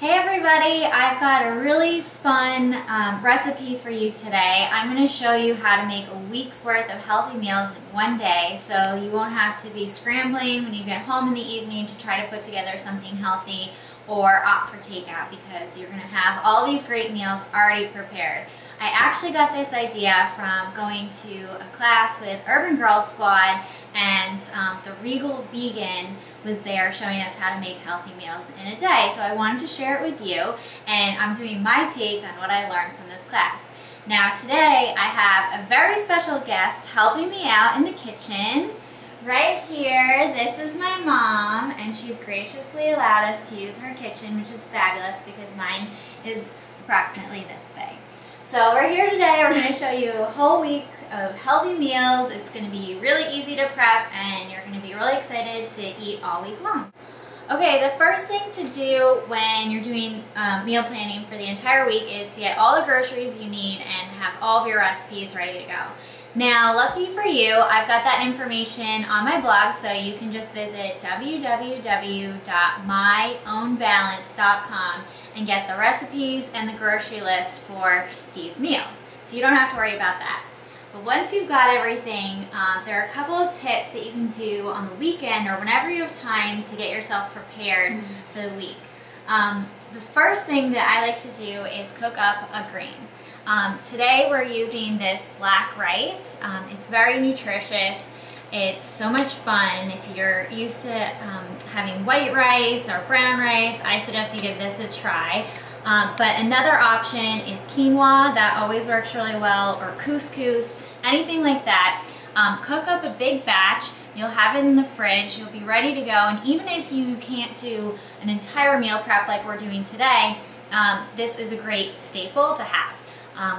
Hey everybody, I've got a really fun recipe for you today. I'm going to show you how to make a week's worth of healthy meals in one day, so you won't have to be scrambling when you get home in the evening to try to put together something healthy or opt for takeout, because you're going to have all these great meals already prepared. I actually got this idea from going to a class with Urban Girl Squad, and the Regal Vegan was there showing us how to make healthy meals in a day. So I wanted to share it with you, and I'm doing my take on what I learned from this class. Now today I have a very special guest helping me out in the kitchen. Right here, this is my mom, and she's graciously allowed us to use her kitchen, which is fabulous because mine is approximately this big. So we're here today, we're going to show you a whole week of healthy meals. It's going to be really easy to prep, and you're going to be really excited to eat all week long. Okay, the first thing to do when you're doing meal planning for the entire week is to get all the groceries you need and have all of your recipes ready to go. Now, lucky for you, I've got that information on my blog, so you can just visit www.myownbalance.com and get the recipes and the grocery list for these meals. So you don't have to worry about that. But once you've got everything, there are a couple of tips that you can do on the weekend or whenever you have time to get yourself prepared for the week. The first thing that I like to do is cook up a grain. Today we're using this black rice. It's very nutritious. It's so much fun. If you're used to having white rice or brown rice, I suggest you give this a try. But another option is quinoa. That always works really well, or couscous, anything like that. Cook up a big batch. You'll have it in the fridge. You'll be ready to go. And even if you can't do an entire meal prep like we're doing today, this is a great staple to have.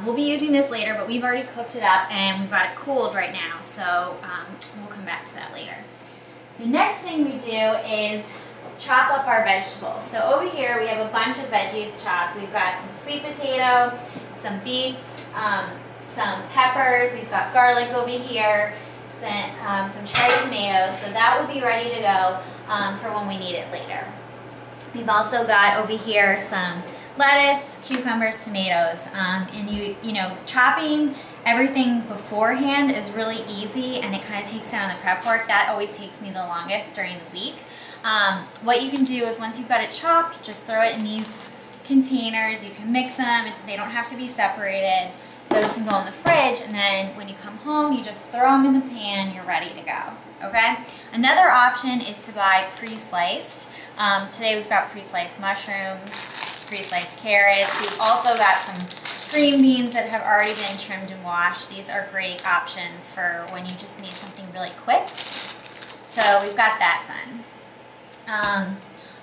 We'll be using this later, but we've already cooked it up and we've got it cooled right now, so we'll come back to that later. The next thing we do is chop up our vegetables. So over here we have a bunch of veggies chopped. We've got some sweet potato, some beets, some peppers, we've got garlic over here, some cherry tomatoes, so that will be ready to go for when we need it later. We've also got over here some lettuce, cucumbers, tomatoes, and you know, chopping everything beforehand is really easy, and it kind of takes down the prep work. That always takes me the longest during the week. What you can do is once you've got it chopped, just throw it in these containers. You can mix them, they don't have to be separated. Those can go in the fridge, and then when you come home, you just throw them in the pan, you're ready to go. Okay? Another option is to buy pre-sliced. Today we've got pre-sliced mushrooms, pre-sliced carrots. We've also got some green beans that have already been trimmed and washed. These are great options for when you just need something really quick. So we've got that done.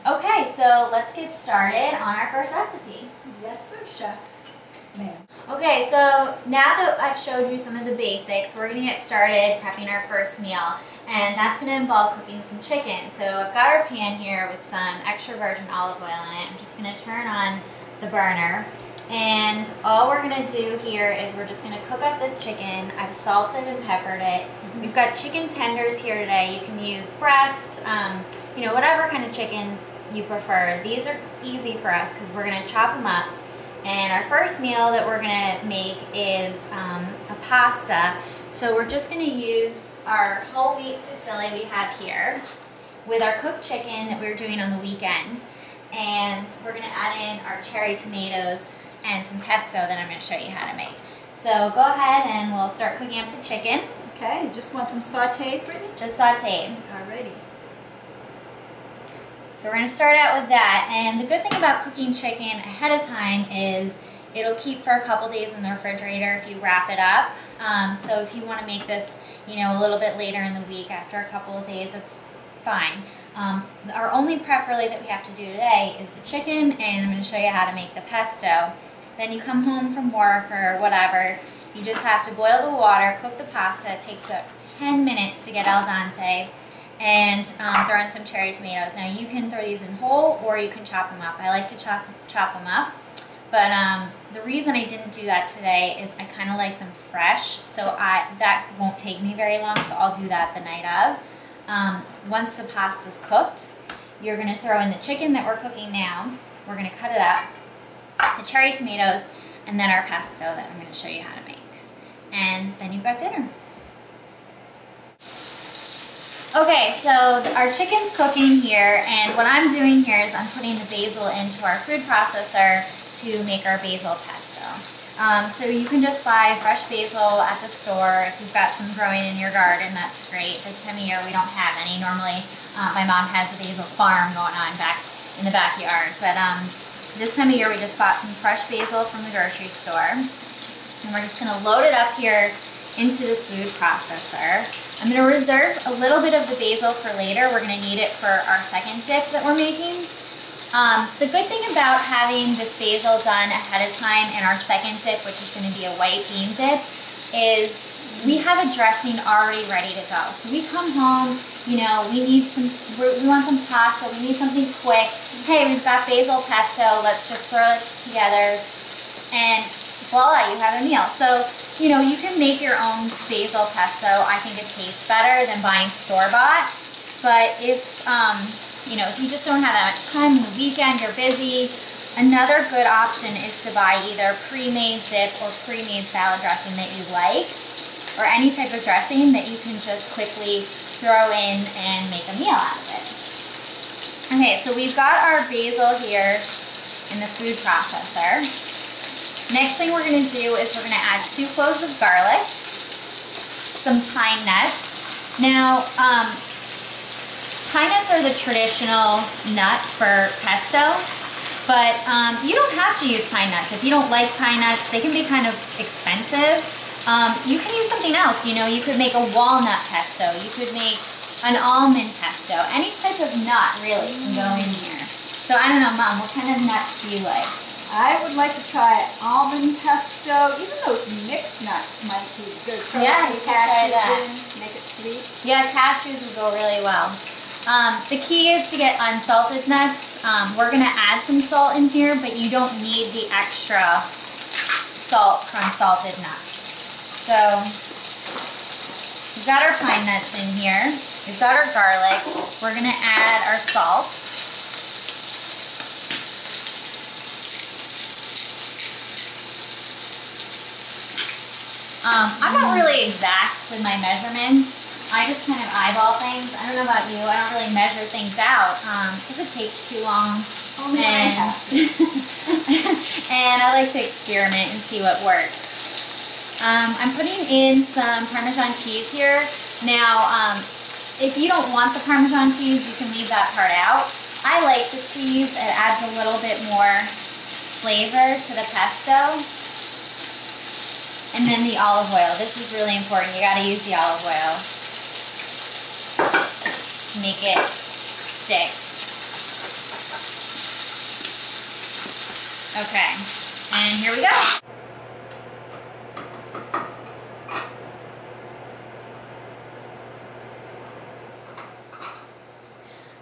Okay, so let's get started on our first recipe. Yes, sir, Chef. Ma'am. Okay, so now that I've showed you some of the basics, we're going to get started prepping our first meal, and that's going to involve cooking some chicken. So I've got our pan here with some extra virgin olive oil in it. I'm just going to turn on the burner, and all we're going to do here is we're just going to cook up this chicken. I've salted and peppered it. We've got chicken tenders here today. You can use breast, you know, whatever kind of chicken you prefer. These are easy for us because we're going to chop them up. And our first meal that we're going to make is a pasta. So we're just going to use our whole wheat fusilli we have here with our cooked chicken that we were doing on the weekend. And we're going to add in our cherry tomatoes and some pesto that I'm going to show you how to make. So go ahead and we'll start cooking up the chicken. Okay, you just want them sauteed, Brittany? Just sauteed. Alrighty. So we're going to start out with that, and the good thing about cooking chicken ahead of time is it'll keep for a couple days in the refrigerator if you wrap it up. So if you want to make this, you know, a little bit later in the week after a couple of days, that's fine. Our only prep really that we have to do today is the chicken, and I'm going to show you how to make the pesto. Then you come home from work or whatever, you just have to boil the water, cook the pasta. It takes about 10 minutes to get al dente. And throw in some cherry tomatoes. Now you can throw these in whole, or you can chop them up. I like to chop them up, but the reason I didn't do that today is I kind of like them fresh, so that won't take me very long, so I'll do that the night of. Once the pasta's cooked, you're going to throw in the chicken that we're cooking now, We're gonna cut it up, the cherry tomatoes, and then our pesto that I'm gonna show you how to make. And then you've got dinner. Okay, so our chicken's cooking here, and what I'm doing here is I'm putting the basil into our food processor to make our basil pesto. So you can just buy fresh basil at the store. If you've got some growing in your garden, that's great. This time of year we don't have any. Normally my mom has a basil farm going on back in the backyard, but this time of year we just bought some fresh basil from the grocery store, and we're just going to load it up here into the food processor. I'm going to reserve a little bit of the basil for later. We're going to need it for our second dip that we're making. The good thing about having this basil done ahead of time in our second dip, which is going to be a white bean dip, is we have a dressing already ready to go. So we come home, you know, we want some pasta, we need something quick. Hey, we've got basil pesto, let's just throw it together, and voila, you have a meal. So, you know, you can make your own basil pesto. I think it tastes better than buying store-bought. But if, you know, if you just don't have that much time on the weekend, you're busy, another good option is to buy either pre-made dip or pre-made salad dressing that you like, or any type of dressing that you can just quickly throw in and make a meal out of it. Okay, so we've got our basil here in the food processor. Next thing we're going to do is we're going to add 2 cloves of garlic, some pine nuts. Now, pine nuts are the traditional nut for pesto, but you don't have to use pine nuts. If you don't like pine nuts, they can be kind of expensive. You can use something else. You know, you could make a walnut pesto. You could make an almond pesto. Any type of nut really can go in here. So I don't know, Mom, what kind of nuts do you like? I would like to try almond pesto. Even those mixed nuts might be good. Yeah, you can try that. Make it sweet. Yeah, cashews would go really well. The key is to get unsalted nuts. We're going to add some salt in here, but you don't need the extra salt from salted nuts. So we've got our pine nuts in here. We've got our garlic. We're going to add our salt. I'm not really exact with my measurements. I just kind of eyeball things. I don't know about you. I don't really measure things out because it takes too long. And I like to experiment and see what works. I'm putting in some Parmesan cheese here. Now, if you don't want the Parmesan cheese, you can leave that part out. I like the cheese. It adds a little bit more flavor to the pesto. And then the olive oil. This is really important. You got to use the olive oil to make it stick. Okay, and here we go.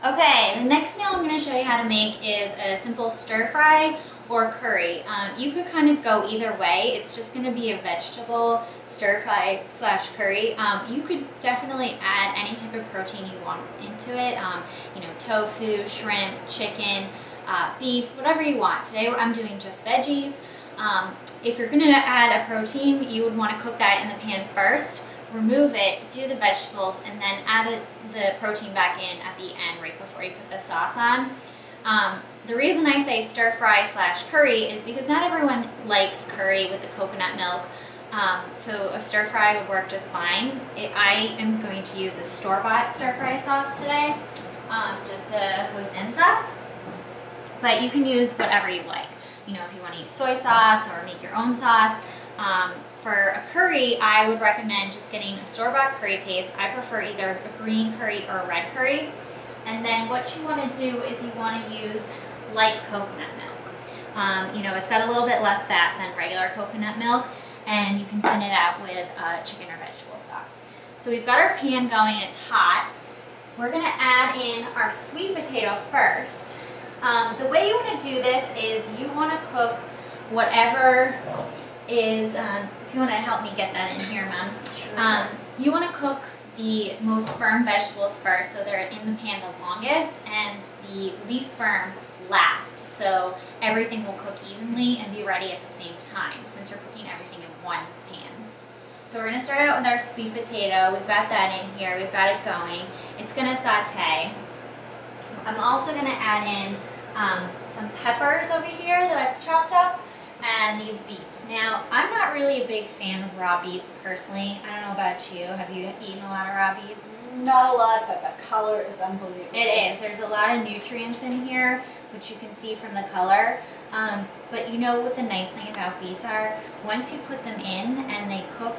Okay, the next meal I'm going to show you how to make is a simple stir fry or curry. You could kind of go either way. It's just going to be a vegetable stir fry / curry. You could definitely add any type of protein you want into it. You know, tofu, shrimp, chicken, beef, whatever you want. Today I'm doing just veggies. If you're going to add a protein, you would want to cook that in the pan first. Remove it, do the vegetables, and then add the protein back in at the end right before you put the sauce on. The reason I say stir fry / curry is because not everyone likes curry with the coconut milk. So a stir fry would work just fine. I am going to use a store-bought stir fry sauce today, just a hoisin sauce. But you can use whatever you like. You know, if you want to use soy sauce or make your own sauce. For a curry, I would recommend just getting a store-bought curry paste. I prefer either a green curry or a red curry. And then what you want to do is you want to use light coconut milk. You know, it's got a little bit less fat than regular coconut milk, and you can thin it out with chicken or vegetable stock. So we've got our pan going, it's hot. We're going to add in our sweet potato first. The way you want to do this is you want to cook whatever is, if you want to help me get that in here, Mom. Sure. You want to cook the most firm vegetables first so they're in the pan the longest, and the least firm last. so everything will cook evenly and be ready at the same time since you're cooking everything in one pan. So we're going to start out with our sweet potato. We've got that in here. We've got it going. It's going to saute. I'm also going to add in some peppers over here that I've chopped up and these beets. Now, I'm not really a big fan of raw beets personally. I don't know about you. Have you eaten a lot of raw beets? Not a lot, but the color is unbelievable. It is. There's a lot of nutrients in here, which you can see from the color. But you know what the nice thing about beets are? Once you put them in and they cook,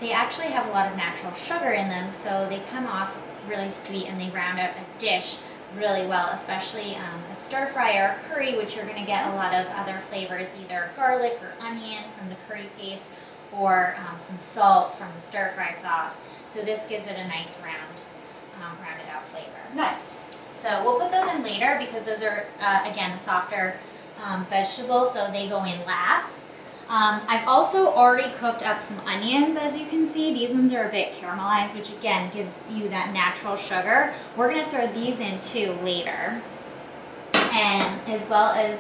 they actually have a lot of natural sugar in them, so they come off really sweet and they round out a dish really well, especially a stir fry or a curry, which you're going to get a lot of other flavors, either garlic or onion from the curry paste or some salt from the stir fry sauce. So this gives it a nice rounded out flavor. Nice. So we'll put those in later because those are, again, a softer vegetable, so they go in last. I've also already cooked up some onions, as you can see. These ones are a bit caramelized, which again gives you that natural sugar. We're going to throw these in too later, and as well as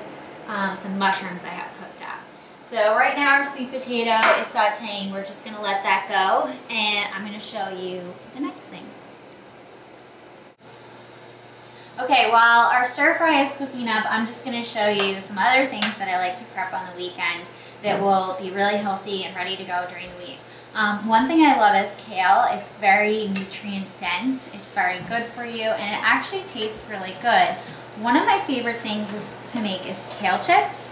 some mushrooms I have cooked up. So right now our sweet potato is sauteing. We're just going to let that go, and I'm going to show you the next thing. Okay, while our stir fry is cooking up, I'm just going to show you some other things that I like to prep on the weekend that will be really healthy and ready to go during the week. One thing I love is kale. It's very nutrient dense, it's very good for you, and it actually tastes really good. One of my favorite things to make is kale chips.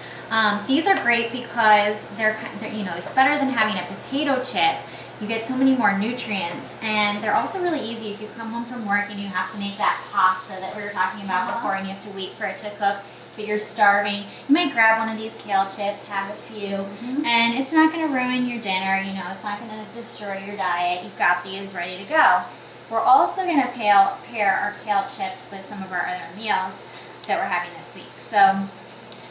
These are great because they're it's better than having a potato chip. You get so many more nutrients, and they're also really easy if you come home from work and you have to make that pasta that we were talking about before and you have to wait for it to cook, but you're starving. You might grab one of these kale chips, have a few, and it's not going to ruin your dinner, it's not going to destroy your diet. You've got these ready to go. We're also going to pair our kale chips with some of our other meals that we're having this week. So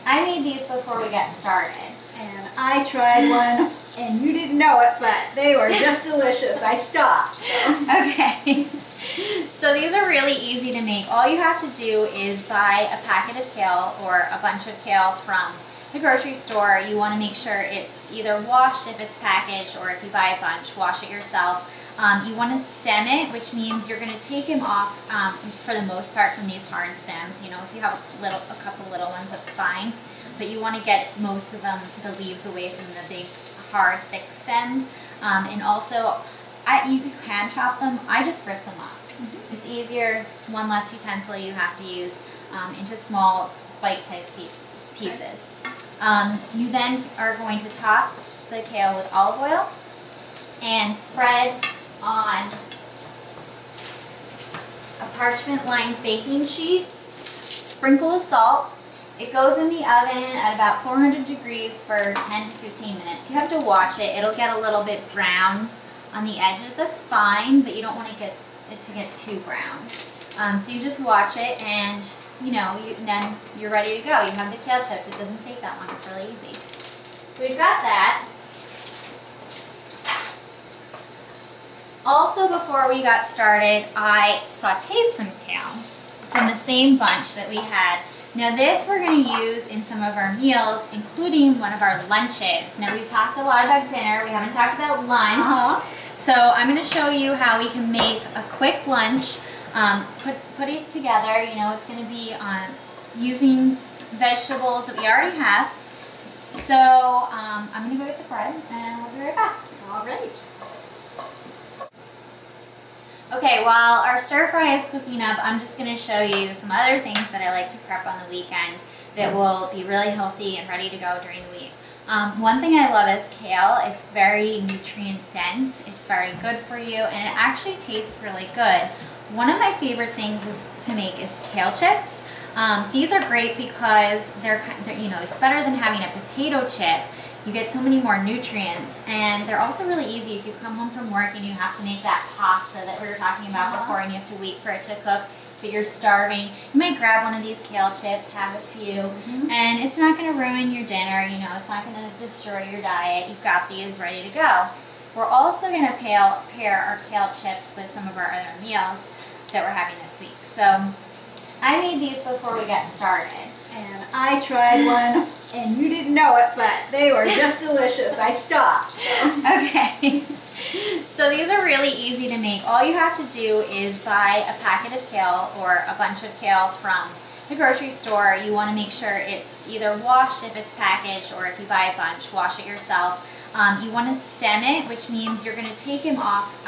I made these before we got started. And I tried one, and you didn't know it, but they were just delicious. I stopped. So. Okay. So these are really easy to make. All you have to do is buy a packet of kale or a bunch of kale from the grocery store. You want to make sure it's either washed if it's packaged, or if you buy a bunch, wash it yourself. You want to stem it, which means you're going to take them off for the most part from these hard stems. If you have a couple little ones, that's fine. But you want to get most of them, the leaves, away from the big, hard, thick stems. And also, you can chop them. I just rip them up. It's easier, one less utensil you have to use, into small, bite-sized pieces. You then are going to toss the kale with olive oil and spread on a parchment-lined baking sheet. Sprinkle with salt. It goes in the oven at about 400 degrees for 10 to 15 minutes. You have to watch it. It'll get a little bit browned on the edges. That's fine, but you don't want to get it to get too brown. So you just watch it, and then you're ready to go. You have the kale chips. It doesn't take that long. It's really easy. So we've got that. Also, before we got started, I sauteed some kale from the same bunch that we had. Now this we're going to use in some of our meals, including one of our lunches. Now we've talked a lot about dinner, we haven't talked about lunch. So I'm going to show you how we can make a quick lunch, put it together. It's going to be using vegetables that we already have. So I'm going to go get the bread and we'll be right back. All right. Okay, while our stir fry is cooking up, I'm just going to show you some other things that I like to prep on the weekend that will be really healthy and ready to go during the week. One thing I love is kale. It's very nutrient dense, it's very good for you, and it actually tastes really good. One of my favorite things to make is kale chips. These are great because it's better than having a potato chip. You get so many more nutrients, and they're also really easy if you come home from work and you have to make that pasta that we were talking about before and you have to wait for it to cook, but you're starving. You might grab one of these kale chips, have a few, and it's not going to ruin your dinner, it's not going to destroy your diet. You've got these ready to go. We're also going to pair our kale chips with some of our other meals that we're having this week. So I made these before we got started. And I tried one, and you didn't know it, but they were just delicious. I stopped. Okay. So these are really easy to make. All you have to do is buy a packet of kale or a bunch of kale from the grocery store. You want to make sure it's either washed if it's packaged, or if you buy a bunch, wash it yourself. You want to stem it, which means you're going to take them off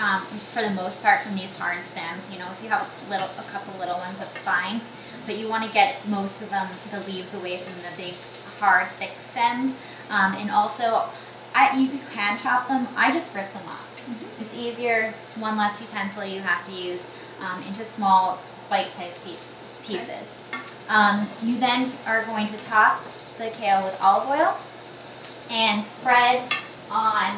for the most part from these hard stems. You know, if you have a couple little ones, that's fine. But you want to get most of them, the leaves, away from the big, hard, thick stems. And also, you can chop them. I just rip them up. It's easier, one less utensil you have to use, into small, bite-sized pieces. You then are going to toss the kale with olive oil and spread on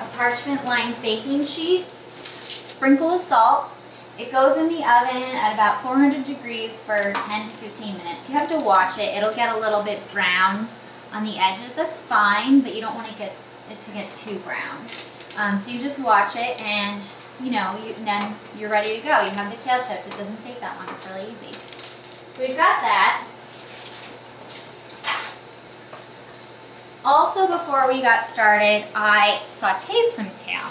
a parchment-lined baking sheet. Sprinkle with salt. It goes in the oven at about 400 degrees for 10 to 15 minutes. You have to watch it. It'll get a little bit browned on the edges. That's fine, but you don't want to get it to get too brown. So you just watch it, and then you're ready to go. You have the kale chips. It doesn't take that long. It's really easy. So we've got that. Also, before we got started, I sauteed some kale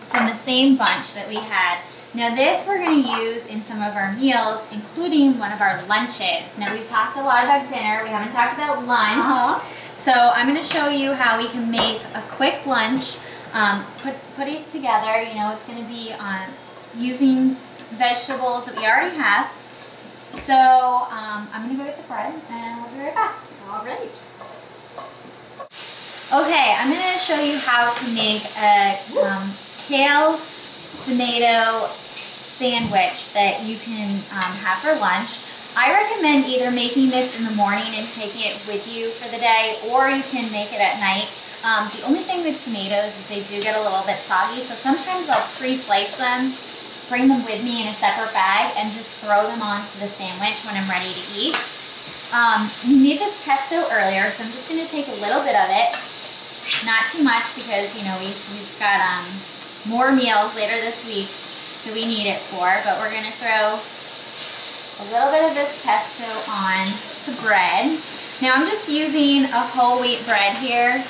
from the same bunch that we had. Now this we're going to use in some of our meals, including one of our lunches. Now we've talked a lot about dinner. We haven't talked about lunch. So I'm going to show you how we can make a quick lunch. Put it together. You know, it's going to be using vegetables that we already have. So I'm going to go get the bread, and we'll be right back. All right. Okay, I'm going to show you how to make a kale tomato sandwich that you can have for lunch. I recommend either making this in the morning and taking it with you for the day, or you can make it at night. The only thing with tomatoes is they do get a little bit soggy, so sometimes I'll pre-slice them, bring them with me in a separate bag, and just throw them onto the sandwich when I'm ready to eat. We made this pesto earlier, so I'm just going to take a little bit of it. Not too much, because we've got more meals later this week that we need it for, but we're going to throw a little bit of this pesto on the bread. Now I'm just using a whole wheat bread here.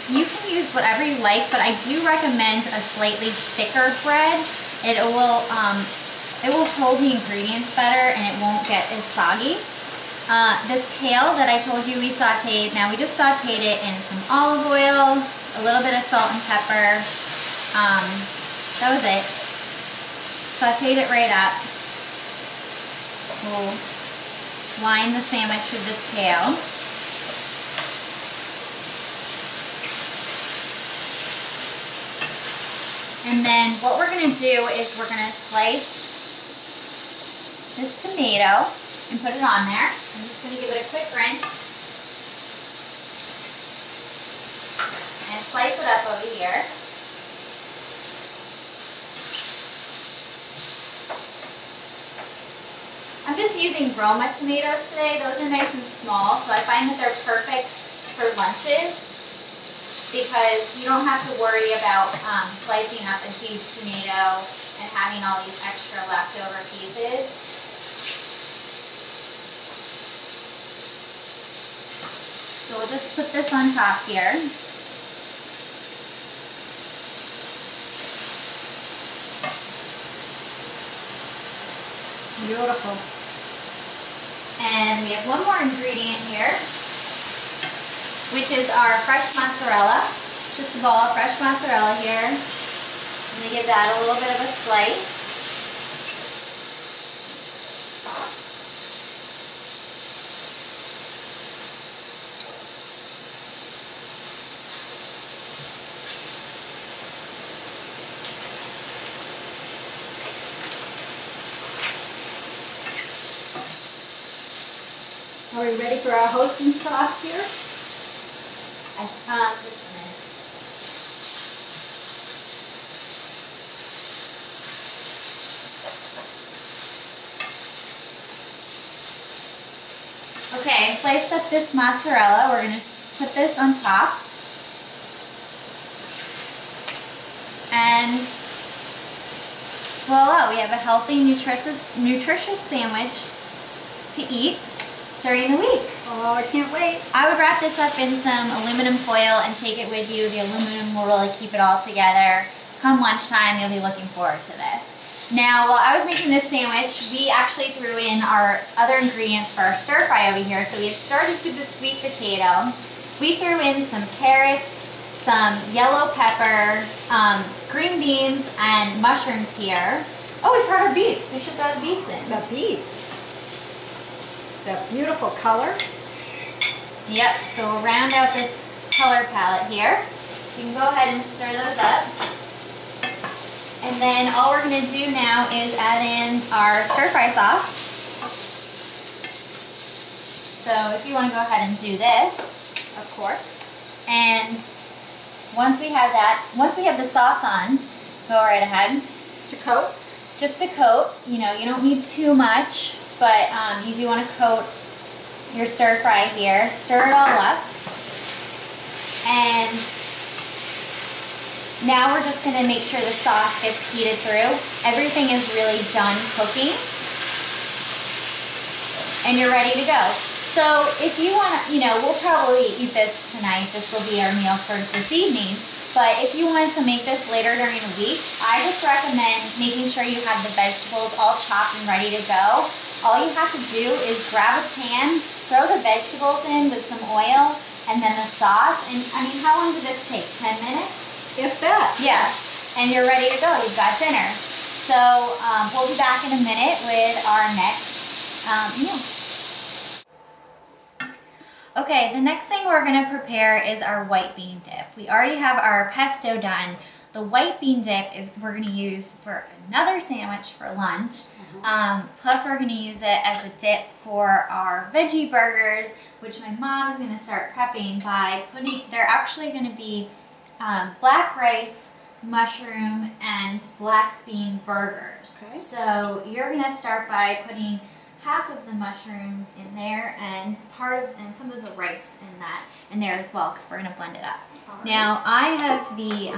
You can use whatever you like, but I do recommend a slightly thicker bread. It will hold the ingredients better, and it won't get as soggy. This kale that I told you we sauteed, now we just sauteed it in some olive oil, a little bit of salt and pepper. That was it. Sauteed it right up. We'll line the sandwich with this kale. And then what we're going to do is we're going to slice this tomato and put it on there. I'm just going to give it a quick rinse. And slice it up over here. I'm just using Roma tomatoes today. Those are nice and small, so I find that they're perfect for lunches because you don't have to worry about slicing up a huge tomato and having all these extra leftover pieces. So we'll just put this on top here. Beautiful. And we have one more ingredient here, which is our fresh mozzarella. Just a ball of fresh mozzarella here. I'm going to give that a little bit of a slice. Are we ready for our hosting sauce here? Just a minute. Okay, I sliced up this mozzarella. We're going to put this on top. And voila, we have a healthy, nutritious sandwich to eat during the week. Oh, I can't wait. I would wrap this up in some aluminum foil and take it with you. The aluminum will really keep it all together. Come lunchtime, you'll be looking forward to this. Now, while I was making this sandwich, we actually threw in our other ingredients for our stir fry over here. So we had started with the sweet potato. We threw in some carrots, some yellow pepper, green beans, and mushrooms here. Oh, we forgot our beets. We should throw the beets in. The beets. The beautiful color. Yep, so we'll round out this color palette here. You can go ahead and stir those up. And then all we're going to do now is add in our stir fry sauce. So if you want to go ahead and do this, Of course. and once we have the sauce on, go right ahead. To coat. Just to coat, you don't need too much, but you do want to coat your stir fry here. Stir it all up. And now we're just going to make sure the sauce gets heated through. Everything is really done cooking. And you're ready to go. So if you want to, we'll probably eat this tonight. This will be our meal for this evening. But if you wanted to make this later during the week, I just recommend making sure you have the vegetables all chopped and ready to go. All you have to do is grab a pan, throw the vegetables in with some oil, and then the sauce. And I mean, how long did this take? 10 minutes? If that. Yes. And you're ready to go. You've got dinner. So we'll be back in a minute with our next meal. Okay, the next thing we're going to prepare is our white bean dip. We already have our pesto done. The white bean dip is we're going to use for another sandwich for lunch. Plus we're going to use it as a dip for our veggie burgers, which my mom is going to start prepping by they're actually going to be black rice, mushroom, and black bean burgers. Okay. So you're going to start by putting half of the mushrooms in there and some of the rice in there as well, because we're going to blend it up. Right. Now I have the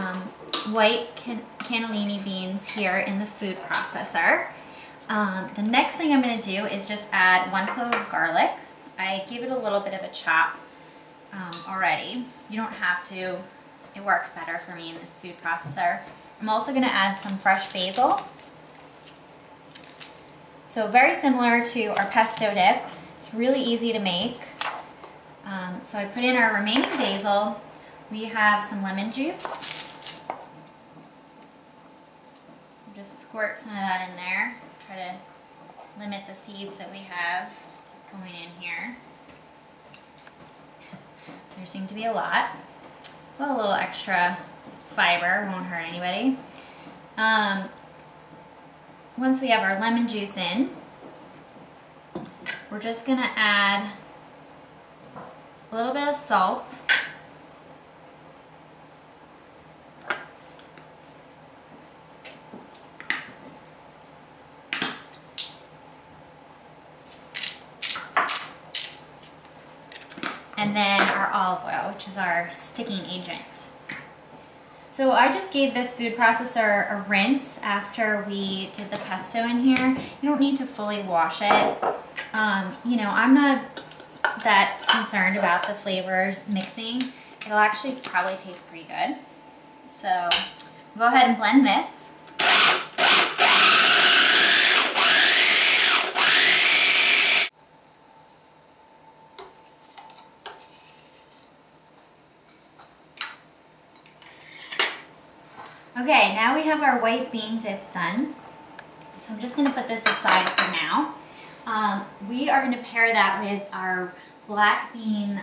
white cannellini beans here in the food processor. The next thing I'm going to do is just add 1 clove of garlic. I gave it a little bit of a chop already. You don't have to. It works better for me in this food processor. I'm also going to add some fresh basil. So very similar to our pesto dip. It's really easy to make. So I put in our remaining basil. We have some lemon juice. So just squirt some of that in there. Try to limit the seeds that we have going in here. There seem to be a lot. Well, a little extra fiber won't hurt anybody. Once we have our lemon juice in, we're just going to add a little bit of salt. And then our olive oil, which is our sticking agent. So I just gave this food processor a rinse after we did the pesto in here. You don't need to fully wash it. I'm not that concerned about the flavors mixing. It'll actually probably taste pretty good. So go ahead and blend this. Okay, now we have our white bean dip done. So I'm just going to put this aside for now. We are going to pair that with our black bean,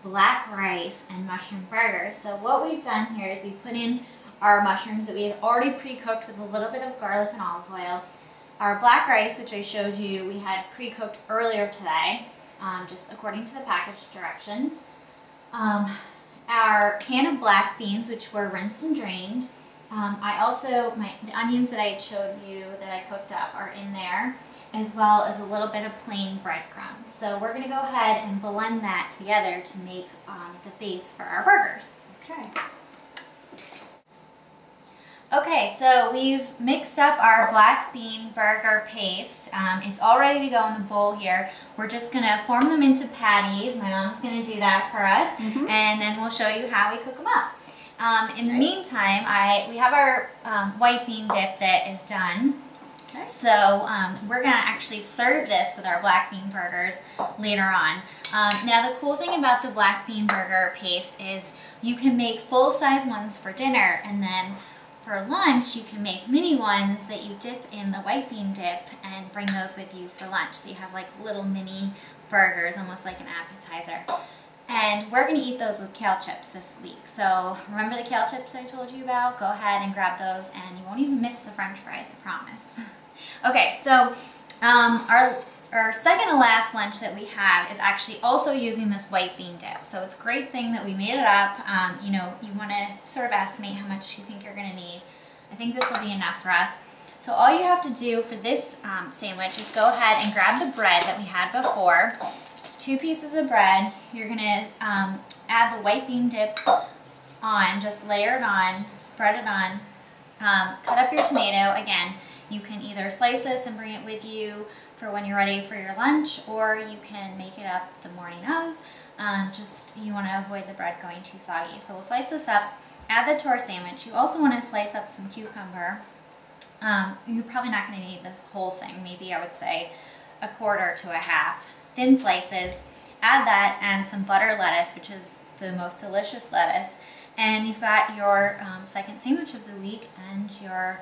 black rice, and mushroom burgers. So what we've done here is we put in our mushrooms that we had already pre-cooked with a little bit of garlic and olive oil. Our black rice, which I showed you, we had pre-cooked earlier today, just according to the package directions. Our can of black beans, which were rinsed and drained. The onions that I had showed you that I cooked up are in there, as well as a little bit of plain breadcrumbs. So we're going to go ahead and blend that together to make the base for our burgers. Okay. Okay, so we've mixed up our black bean burger paste. It's all ready to go in the bowl here. We're just gonna form them into patties. My mom's gonna do that for us, and then we'll show you how we cook them up. In the meantime, we have our white bean dip that is done. Okay. So we're gonna actually serve this with our black bean burgers later on. Now the cool thing about the black bean burger paste is you can make full-size ones for dinner, and then for lunch, you can make mini ones that you dip in the white bean dip and bring those with you for lunch. So you have like little mini burgers, almost like an appetizer. And we're gonna eat those with kale chips this week. So remember the kale chips I told you about? Go ahead and grab those and you won't even miss the french fries, I promise. Okay, so our second to last lunch that we have is actually also using this white bean dip. So it's a great thing that we made it up. You know, you want to sort of estimate how much you think you're going to need. I think this will be enough for us. So all you have to do for this sandwich is go ahead and grab the bread that we had before. 2 pieces of bread. You're going to add the white bean dip on, just layer it on, spread it on. Cut up your tomato. Again, you can either slice this and bring it with you for when you're ready for your lunch, or you can make it up the morning of. Just you want to avoid the bread going too soggy. So we'll slice this up, add that to our sandwich. You also want to slice up some cucumber. You're probably not going to need the whole thing. Maybe I would say 1/4 to 1/2 thin slices. Add that and some butter lettuce, which is the most delicious lettuce. And you've got your second sandwich of the week and your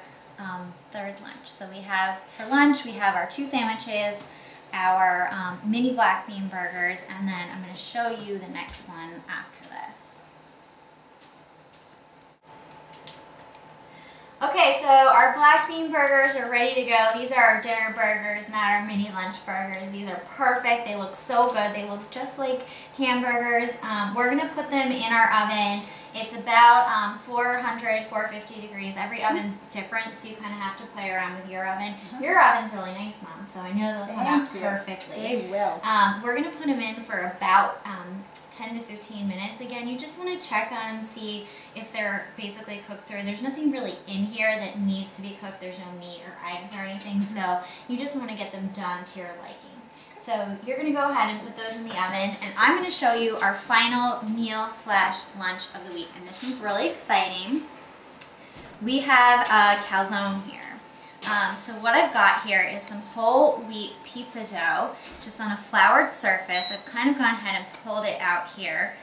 third lunch. So we have, for lunch, we have our 2 sandwiches, our mini black bean burgers, and then I'm going to show you the next one after this. Okay, so our black bean burgers are ready to go. These are our dinner burgers, not our mini lunch burgers. These are perfect. They look so good. They look just like hamburgers. We're going to put them in our oven. It's about 400, 450 degrees. Every oven's different, so you kind of have to play around with your oven. Your oven's really nice, Mom, so I know they'll come out perfectly. They will. We're going to put them in for about 10 to 15 minutes. Again, you just want to check them, see if they're basically cooked through. There's nothing really in here that needs to be cooked. There's no meat or eggs or anything, so you just want to get them done to your liking. So you're going to go ahead and put those in the oven, and I'm going to show you our final meal / lunch of the week, and this one's really exciting. We have a calzone here. So what I've got here is some whole wheat pizza dough, just on a floured surface. I've kind of gone ahead and pulled it out here.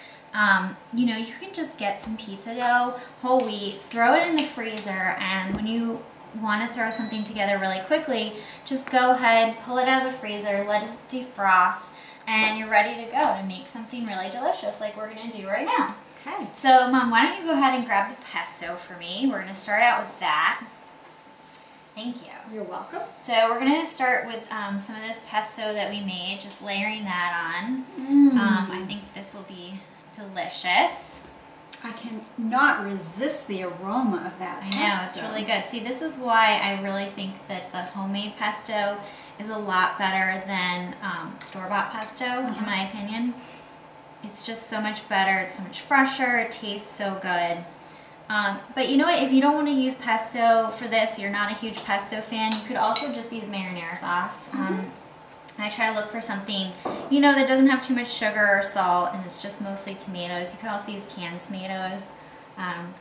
You know, you can just get some pizza dough, whole wheat, throw it in the freezer, and when you want to throw something together really quickly, just go ahead, pull it out of the freezer, let it defrost, and you're ready to go to make something really delicious like we're going to do right now. Okay. So Mom, why don't you go ahead and grab the pesto for me. We're going to start out with that. Thank you. You're welcome. So we're going to start with some of this pesto that we made, just layering that on. I think this will be delicious. I cannot resist the aroma of that pesto. I know, it's really good. See, this is why I really think that the homemade pesto is a lot better than store-bought pesto, in my opinion. It's just so much better, it's so much fresher, it tastes so good. But you know what, if you don't want to use pesto for this, you're not a huge pesto fan, you could also just use marinara sauce. I try to look for something, you know, that doesn't have too much sugar or salt, and it's just mostly tomatoes. You could also use canned tomatoes,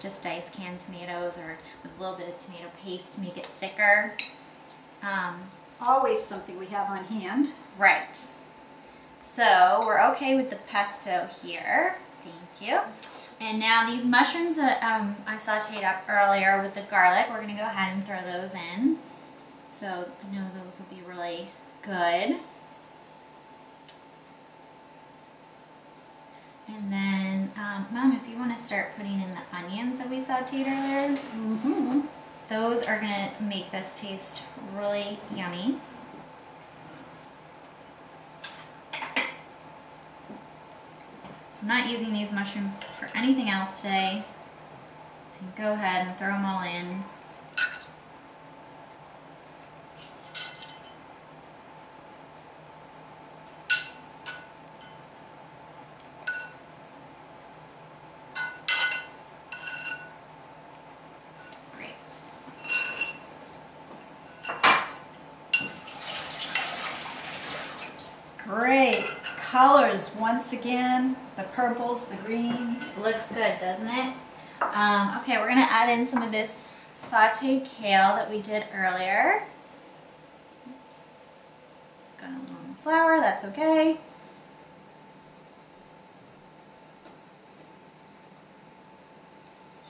just diced canned tomatoes, or with a little bit of tomato paste to make it thicker. Always something we have on hand. Right. So we're okay with the pesto here. Thank you. And now these mushrooms that I sauteed up earlier with the garlic, we're going to go ahead and throw those in. So I know those will be really good. And then, Mom, if you want to start putting in the onions that we sauteed earlier, those are going to make this taste really yummy. So I'm not using these mushrooms for anything else today. So you can go ahead and throw them all in. Great. Great colors once again. The purples, the greens. Looks good, doesn't it? Okay, we're gonna add in some of this sauteed kale that we did earlier. Oops. Got a little on the flour, that's okay.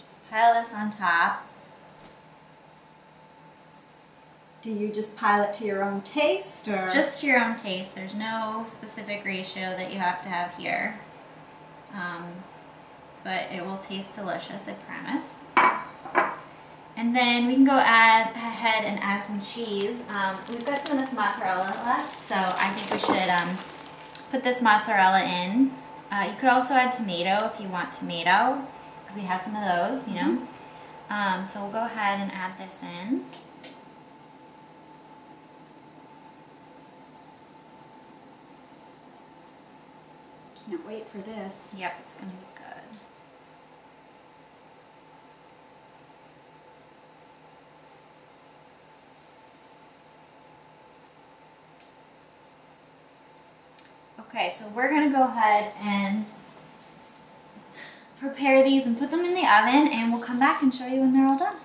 Just pile this on top. Do you just pile it to your own taste, or? Just to your own taste. There's no specific ratio that you have to have here. But it will taste delicious, I promise. And then we can go ahead and add some cheese. We've got some of this mozzarella left, so I think we should put this mozzarella in. You could also add tomato if you want tomato, because we have some of those, you know. So we'll go ahead and add this in. Can't wait for this. Yep, it's gonna be good. Okay, so we're gonna go ahead and prepare these and put them in the oven, and we'll come back and show you when they're all done.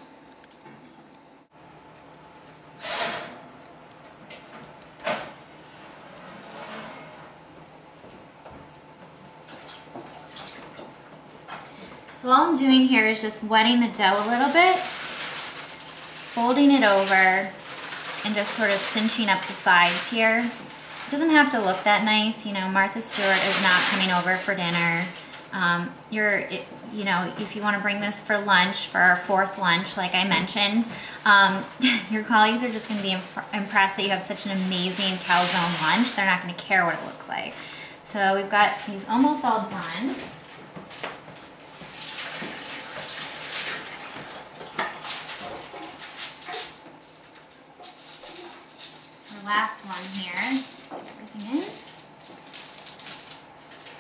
So all I'm doing here is just wetting the dough a little bit, folding it over, and just sort of cinching up the sides here. It doesn't have to look that nice, you know. Martha Stewart is not coming over for dinner. You know, if you want to bring this for lunch, for our 4th lunch, like I mentioned, your colleagues are just going to be impressed that you have such an amazing calzone lunch. They're not going to care what it looks like. So we've got these almost all done. Last one here. Just get everything in.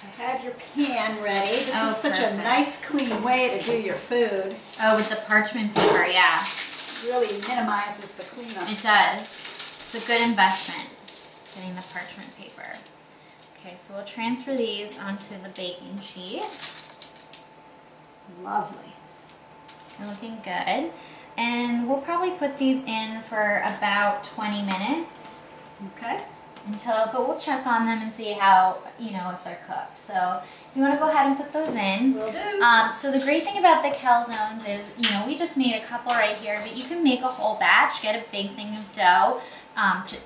I have your pan ready. This is such perfect. a nice, clean way to do your food. Oh, with the parchment paper, yeah. It really minimizes the cleanup. It does. It's a good investment, getting the parchment paper. Okay, so we'll transfer these onto the baking sheet. Lovely. They're looking good. And we'll probably put these in for about 20 minutes. Okay. But we'll check on them and see how, you know, if they're cooked. So you want to go ahead and put those in. Will do. So the great thing about the calzones is, you know, we just made a couple right here, but you can make a whole batch, get a big thing of dough.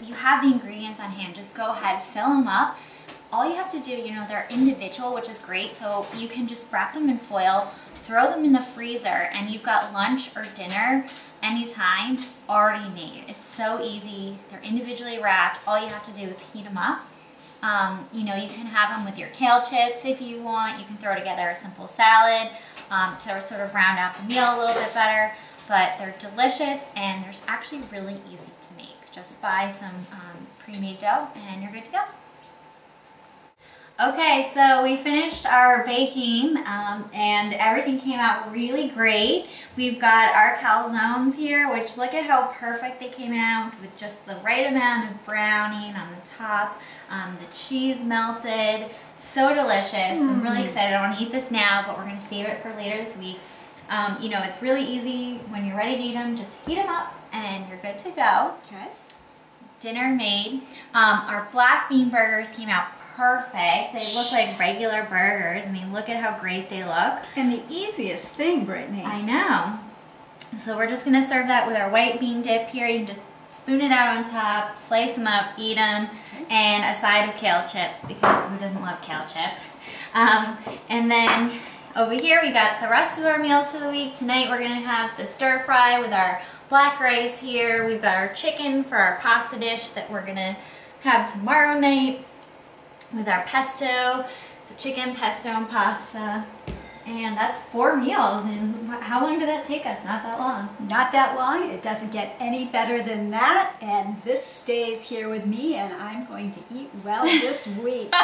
You have the ingredients on hand. Just go ahead, fill them up. All you have to do, you know, they're individual, which is great. So you can just wrap them in foil, throw them in the freezer, and you've got lunch or dinner anytime already made. It's so easy. They're individually wrapped. All you have to do is heat them up. You know, you can have them with your kale chips if you want. You can throw together a simple salad to sort of round out the meal a little bit better. But they're delicious, and they're actually really easy to make. Just buy some pre-made dough and you're good to go. Okay, so we finished our baking and everything came out really great. We've got our calzones here, which look at how perfect they came out with just the right amount of browning on the top. The cheese melted, so delicious. I'm really excited. I want to eat this now, but we're going to save it for later this week. You know, it's really easy when you're ready to eat them. Just heat them up and you're good to go. Okay. Dinner Made. Our black bean burgers came out perfect. They look like regular burgers. I mean, look at how great they look. And the easiest thing, Brittany. I know. So we're just going to serve that with our white bean dip here. You can just spoon it out on top, slice them up, eat them, and a side of kale chips, because who doesn't love kale chips? And then over here we got the rest of our meals for the week. Tonight we're going to have the stir fry with our black rice here. We've got our chicken for our pasta dish that we're going to have tomorrow night with our pesto. So chicken, pesto, and pasta. And that's 4 meals. And how long did that take us? Not that long. Not that long. It doesn't get any better than that. And this stays here with me, and I'm going to eat well this week. All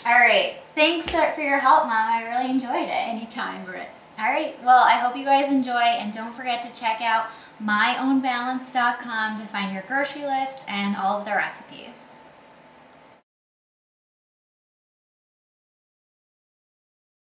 right. Thanks for your help, Mom. I really enjoyed it. Anytime, Britt. All right. Well, I hope you guys enjoy. And don't forget to check out myownbalance.com to find your grocery list and all of the recipes.